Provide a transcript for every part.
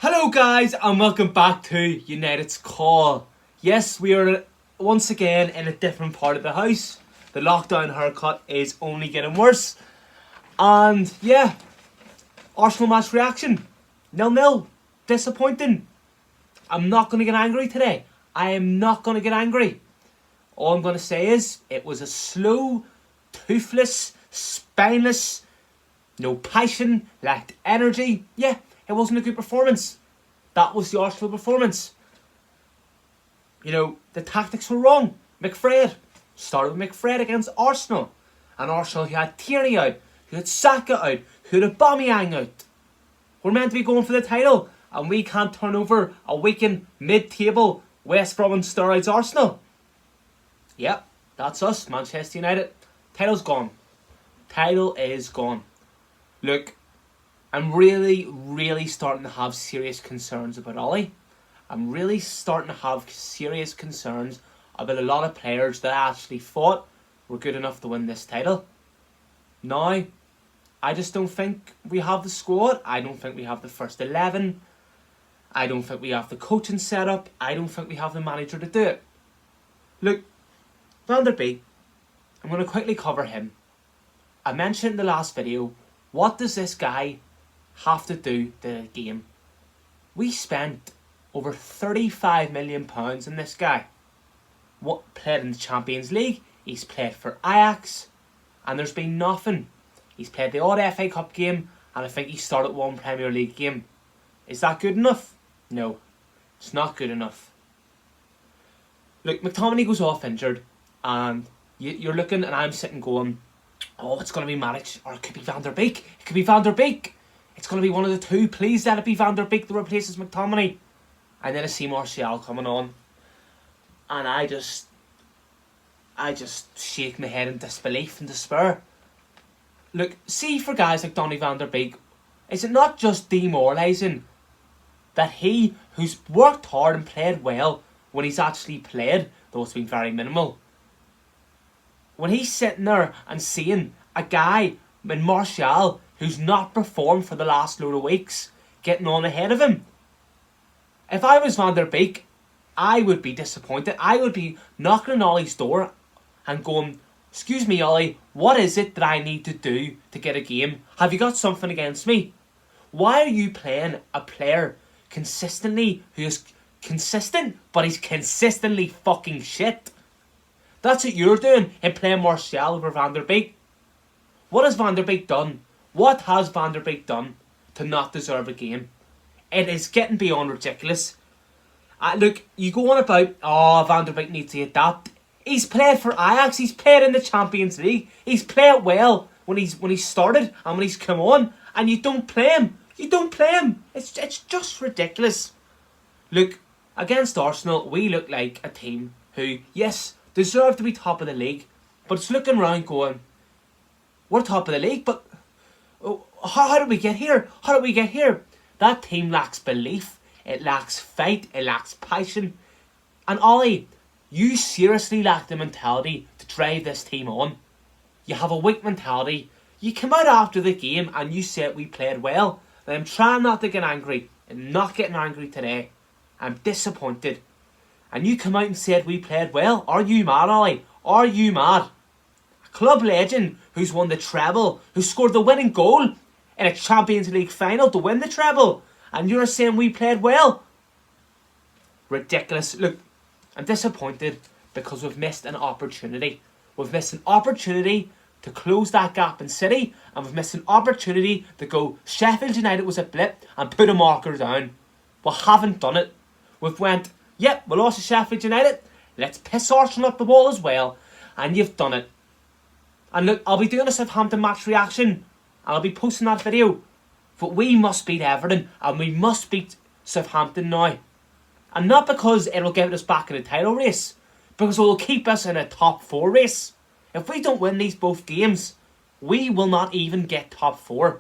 Hello guys and welcome back to United's Call. Yes, we are once again in a different part of the house. The lockdown haircut is only getting worse. And yeah, Arsenal match reaction. 0-0. Disappointing. I'm not going to get angry today. I am not going to get angry. All I'm going to say is it was a slow, toothless, spineless, no passion, lacked energy. Yeah, it wasn't a good performance. That was the Arsenal performance. You know, the tactics were wrong. McFred started with McFred against Arsenal. And Arsenal who had Tierney out, who had Saka out, who had Aubameyang out. We're meant to be going for the title, and we can't turn over a weakened mid-table West Brom and steroids Arsenal. Yep, that's us, Manchester United. Title's gone. Title is gone. Look, I'm really starting to have serious concerns about Ollie. I'm really starting to have serious concerns about a lot of players that I actually thought were good enough to win this title. Now, I just don't think we have the squad. I don't think we have the first 11. I don't think we have the coaching setup. I don't think we have the manager to do it. Look, Van der Beek, I'm going to quickly cover him. I mentioned in the last video, what does this guy have to do to the game? We spent over £35 million in this guy. What played in the Champions League? He's played for Ajax, and there's been nothing. He's played the odd FA Cup game, and I think he started one Premier League game. Is that good enough? No, it's not good enough. Look, McTominay goes off injured, and you're looking, and I'm sitting going, oh, it's going to be Matic, or it could be Van der Beek. It could be Van der Beek. It's going to be one of the two. Please let it be Van der Beek that replaces McTominay. And then I see Martial coming on, and I just shake my head in disbelief and despair. Look, see, for guys like Donny Van der Beek, is it not just demoralising that he, who's worked hard and played well when he's actually played, though it's been very minimal, when he's sitting there and seeing a guy in Martial who's not performed for the last load of weeks getting on ahead of him? If I was Van der Beek, I would be disappointed. I would be knocking on Ollie's door and going, excuse me, Ollie, what is it that I need to do to get a game? Have you got something against me? Why are you playing a player consistently who is consistent, but he's consistently fucking shit? That's what you're doing in playing Martial over Van der Beek. What has Van der Beek done? What has Van der Beek done to not deserve a game? It is getting beyond ridiculous. Look, you go on about, oh, Van der Beek needs to adapt. He's played for Ajax. He's played in the Champions League. He's played well when he's started and when he's come on. And you don't play him. You don't play him. It's just ridiculous. Look, against Arsenal, we look like a team who, yes, deserve to be top of the league. But it's looking around going, we're top of the league, but how did we get here? How did we get here? That team lacks belief. It lacks fight. It lacks passion. And Ollie, you seriously lack the mentality to drive this team on. You have a weak mentality. You come out after the game and you said we played well. And I'm trying not to get angry. I'm not getting angry today. I'm disappointed. And you come out and said we played well. Are you mad, Ollie? Are you mad? A club legend who's won the treble, who scored the winning goal in a Champions League final to win the treble, and you're saying we played well? Ridiculous. Look, I'm disappointed because we've missed an opportunity. We've missed an opportunity to close that gap in City, and we've missed an opportunity to go, Sheffield United was a blip, and put a marker down. We haven't done it. We've went, yep, we lost to Sheffield United, let's piss Arsenal up the wall as well, and you've done it. And look, I'll be doing a Southampton match reaction, and I'll be posting that video. But we must beat Everton, and we must beat Southampton now. And not because it'll get us back in the title race, because it will keep us in a top 4 race. If we don't win these both games, we will not even get top 4.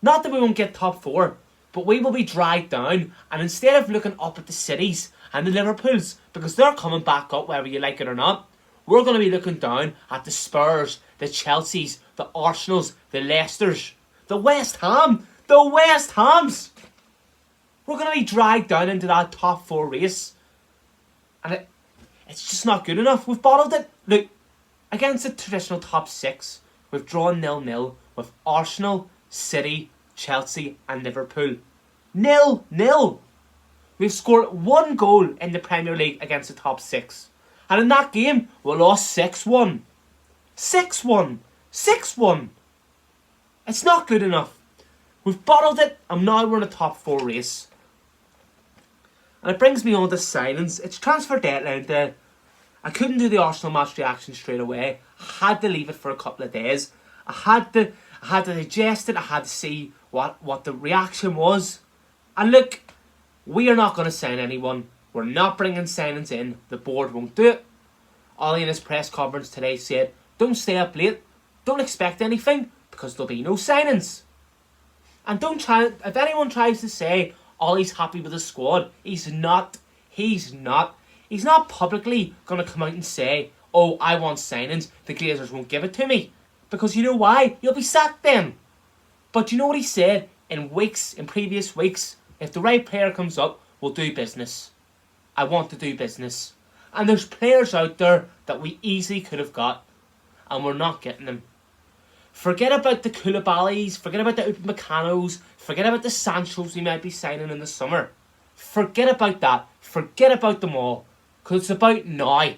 Not that we won't get top 4, but we will be dragged down, and instead of looking up at the Cities and the Liverpools, because they're coming back up whether you like it or not, we're going to be looking down at the Spurs, the Chelseas, the Arsenals, the Leicesters, the West Ham, the West Hams. We're going to be dragged down into that top 4 race. And it's just not good enough. We've bottled it. Look, against the traditional top 6, we've drawn 0-0 with Arsenal, City, Chelsea and Liverpool. 0-0. We've scored 1 goal in the Premier League against the top 6. And in that game, we lost 6-1. 6-1. 6-1. It's not good enough. We've bottled it and now we're in a top 4 race. And it brings me on to signings. It's transfer deadline day. I couldn't do the Arsenal match reaction straight away. I had to leave it for a couple of days. I had to digest it. I had to see what the reaction was. And look, we are not going to sign anyone. We're not bringing signings in. The board won't do it. Ollie in his press conference today said, don't stay up late. Don't expect anything because there'll be no signings. And don't try, if anyone tries to say Ollie's happy with the squad, he's not. He's not. He's not publicly going to come out and say, oh, I want signings. The Glazers won't give it to me. Because you know why? You'll be sacked then. But you know what he said in previous weeks? If the right player comes up, we'll do business. I want to do business. And there's players out there that we easily could have got. And we're not getting them. Forget about the Koulibalys. Forget about the Upamecano's. Forget about the Sanchos we might be signing in the summer. Forget about that. Forget about them all. Because it's about now.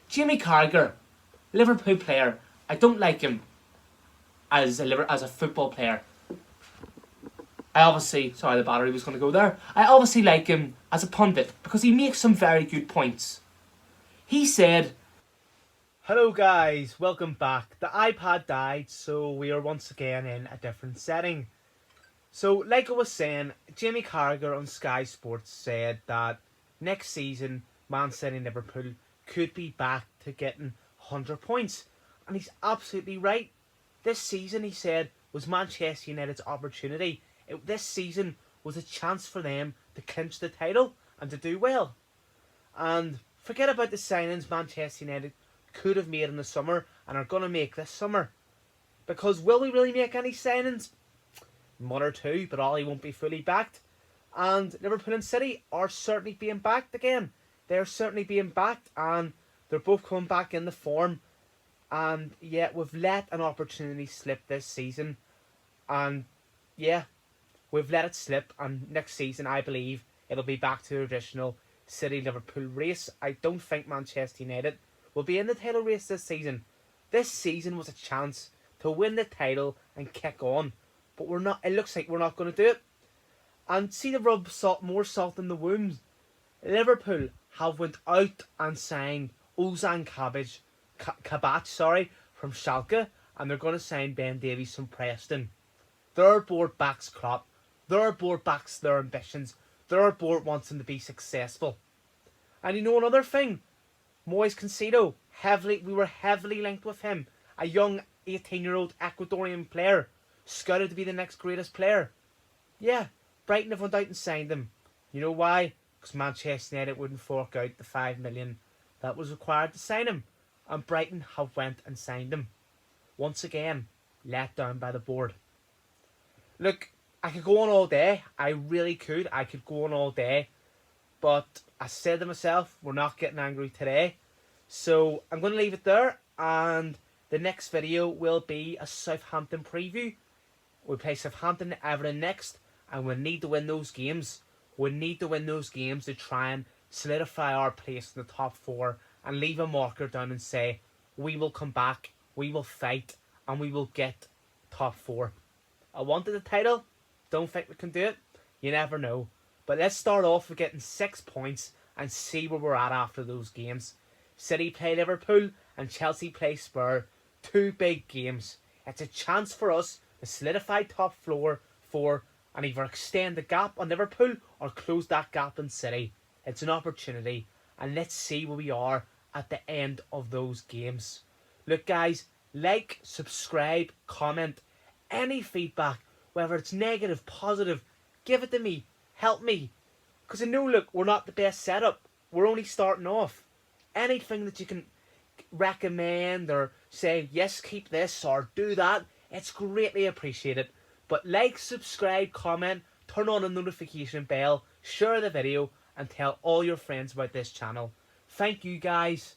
Jamie Carragher, Liverpool player. I don't like him as a football player. Sorry, the battery was going to go there. I obviously like him as a pundit because he makes some very good points. He said, hello guys, welcome back. The iPad died, so we are once again in a different setting. So, like I was saying, Jamie Carragher on Sky Sports said that next season, Man City and Liverpool could be back to getting 100 points. And he's absolutely right. This season, he said, was Manchester United's opportunity. This season was a chance for them to clinch the title and to do well. And forget about the signings Manchester United could have made in the summer and are going to make this summer. Because will we really make any signings? 1 or 2, but Ollie won't be fully backed. And Liverpool and City are certainly being backed again. They're certainly being backed and they're both coming back in the form. And yeah, we've let an opportunity slip this season. And yeah, we've let it slip. And next season, I believe, it'll be back to the traditional City-Liverpool race. I don't think Manchester United will be in the title race this season. This season was a chance to win the title and kick on. But we're not. It looks like we're not going to do it. And see to rub more salt in the wounds, Liverpool have went out and signed Ozan Kabak, from Schalke, and they're going to sign Ben Davies from Preston. Their board backs Klopp. Their board backs their ambitions. Their board wants them to be successful. And you know another thing? Moise Caicedo, we were heavily linked with him. A young 18-year-old Ecuadorian player, scouted to be the next greatest player. Yeah, Brighton have went out and signed him. You know why? Because Manchester United wouldn't fork out the $5 million that was required to sign him. And Brighton have went and signed him. Once again, let down by the board. Look, I could go on all day. I really could. I could go on all day. But I said to myself, we're not getting angry today. So I'm going to leave it there. And the next video will be a Southampton preview. We play Southampton and Everton next. And we need to win those games. We need to win those games to try and solidify our place in the top 4. And leave a marker down and say, we will come back. We will fight. And we will get top 4. I wanted the title. Don't think we can do it. You never know. But let's start off with getting 6 points and see where we're at after those games. City play Liverpool and Chelsea play Spurs. 2 big games. It's a chance for us to solidify top 4 and either extend the gap on Liverpool or close that gap in City. It's an opportunity. And let's see where we are at the end of those games. Look guys, like, subscribe, comment. Any feedback, whether it's negative, positive, give it to me. Help me. Because I know, look, we're not the best setup. We're only starting off. Anything that you can recommend or say, yes, keep this or do that, it's greatly appreciated. But like, subscribe, comment, turn on the notification bell, share the video, and tell all your friends about this channel. Thank you guys.